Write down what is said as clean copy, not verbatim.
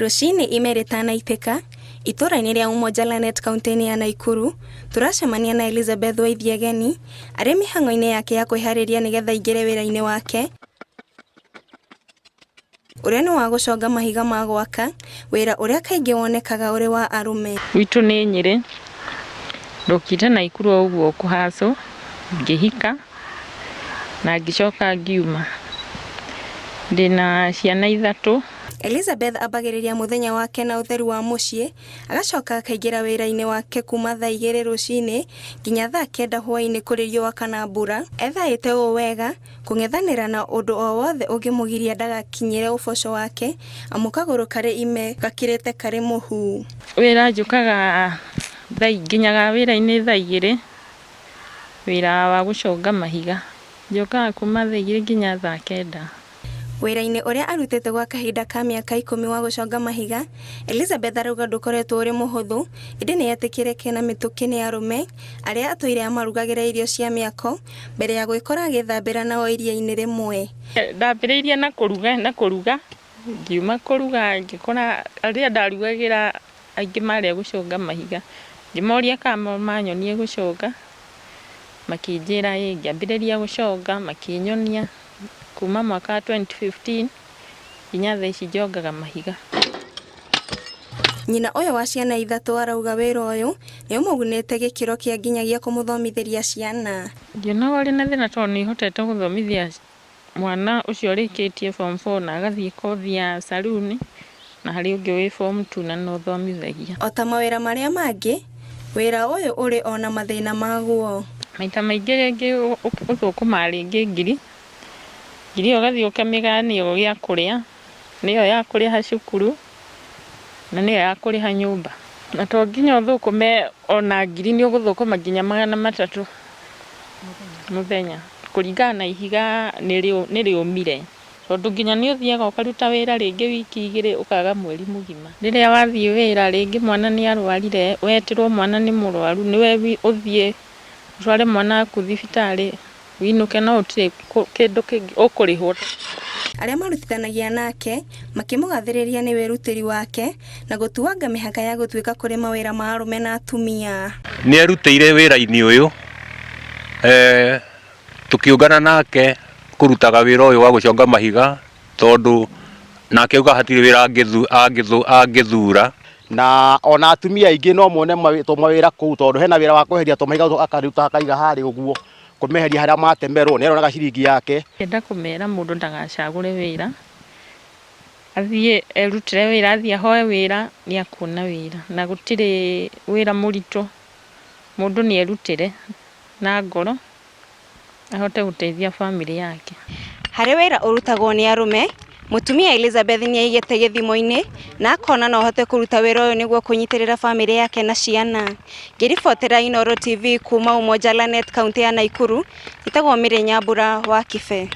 Rũcinĩ ime rĩtanaitĩka, itũra-inĩ rĩa Umoja Lanet kaunti-inĩ ya Nakuru, turacemania na Elizabeth Waithiageni, arĩ mĩhang'o-inĩ yake ya kwĩharĩria nĩgetha aingĩre wĩra-inĩ wake. Ũrĩa nĩ wa gũconga mahiga ma gwaka, wĩra ũrĩa kaingĩ wonekaga ũrĩ wa arũme. Gwitũ nĩ Nyĩrĩ, ndokire Nakuru ũguo kũhacũ, ngĩhika na ngĩcoka ngiuma. Ndĩna ciana 3. Elizabeth ambagĩrĩria mũthenya wake na ũtheru wa mũciĩ, agacoka akaingĩra wĩra-inĩ wake kuma thaa 2 rũcinĩ nginya thaa 9 hwaĩ-inĩ kũrĩ riũa kana mbura. Ethaĩte ũũ wega kũng'ethanĩra na ũndũ o wothe ũngĩmũgiria ndagakinyĩre ũboco wake, amu kagũrũ karĩ ime gakirĩte karĩ mũhu. Wĩra njũkaga nginyaga wĩra-inĩ thaa 2, wĩra wa gũconga mahiga. Njokaga kuma thaa 2 nginya thaa 9. Wĩra-inĩ ũrĩa arutĩte gwa kahinda ka mĩaka 10 wa gũconga mahiga, Elizabeth arauga ndũkoretwo ũrĩ mũhũthũ, ĩndĩ nĩ etĩkĩrĩke na mĩtũkĩ nĩ arũme arĩa atũire amarugagĩra irio cia mĩako mbere ya gwĩkora agĩthambĩra nao iria-inĩ rĩmwe. Ndambĩrĩirie na kũruga, ngiuma kũruga ngĩkora arĩa ndarugagĩra aingĩ marĩa gũconga mahiga. Ngĩmoria kana manyonie gũconga, makĩnjĩra ngĩambĩrĩria gũconga, makĩnyonia. Kuma mwaka 2015 nginya thaa ici njongaga mahiga. Nyina ũyũ wa ciana 3 arauga wĩra ũyũ nĩ ũmũgunĩte gĩkĩro kĩa nginyagia kũmũthomithĩria ciana. Ndionaga ũrĩ na thĩna tondũ nĩ hotete gũthomithia mwana ũcio ũrĩkĩtie form 4 na agathiĩ kothi ya saloon, na harĩ ũngĩ wĩ form 2 na no thomithagia. O ta mawĩra marĩa mangĩ, wĩra ũyũ ũrĩ ona mathĩna maguo. Maita maingĩ rĩngĩ ũthũkũma rĩngĩ ngiri ũgathiĩ ũkamĩgania gĩa kũrĩa, nĩyo ya kũrĩha cukuru na nĩyo ya kũrĩha nyũmba. Na to nginya ũthũkũme ona ngiri, nĩ ũgũthũkũma nginya 300 mũthenya, kũringana na ihiga nĩ rĩũmire. Tondũ nginya nĩ ũthiaga ũkaruta wĩra rĩngĩ wiki 2 ũkaga mweri mũgima. Rĩrĩa wathiĩ wĩra rĩngĩ mwana nĩ arwarire, wetirwo mwana nĩ mũrwaru, nĩwe ũthiĩ ũtware mwana waku thibitarĩ, winuke no ũtirĩ kĩndũ kĩngĩ ũkũrĩhwo. Arĩa marutithanagia nake makĩmũgathĩrĩria nĩ wĩrutĩri wake na gũtuanga mĩhaka ya gũtuĩka kũrĩ mawĩra ma arũme na atumia. Nĩ erutĩire wĩra-inĩ ũyũ, tũkĩũngana nake kũrutaga wĩra ũyũ wa gũconga mahiga, tondũ nake auga hatirĩ wĩra angĩthura. Na ona atumia aingĩ no mone mawĩra kũu, tondũ hena wĩra wa kweheria tũmahiga akaruta akaiga harĩ ũguo, kũmeheria harĩa matemerwo, nĩ aronaga ciringi yake. Ngenda kũmera mũndũ ndagacagũre wĩra, athiĩ erutĩre wĩra, athiĩ ahoe wĩra nĩ akuona wĩra, na gũtirĩ wĩra mũritũ, mũndũ nĩ erutĩre na ngoro ahote gũteithia bamĩrĩ yake. Harĩ wĩra ũrutagwo nĩ arũme, mũtumia Elizabeth nĩ aigĩte gĩthimo-inĩ na akona no ahote kũruta wĩra ũyũ nĩguo kũnyitĩrĩra bamĩrĩ yake na ciana. Ngĩribotera Inooro TV kuma Umoja Lanet kaunti ya Nakuru, itagwo Mĩrĩ Nyambura wa Kibe.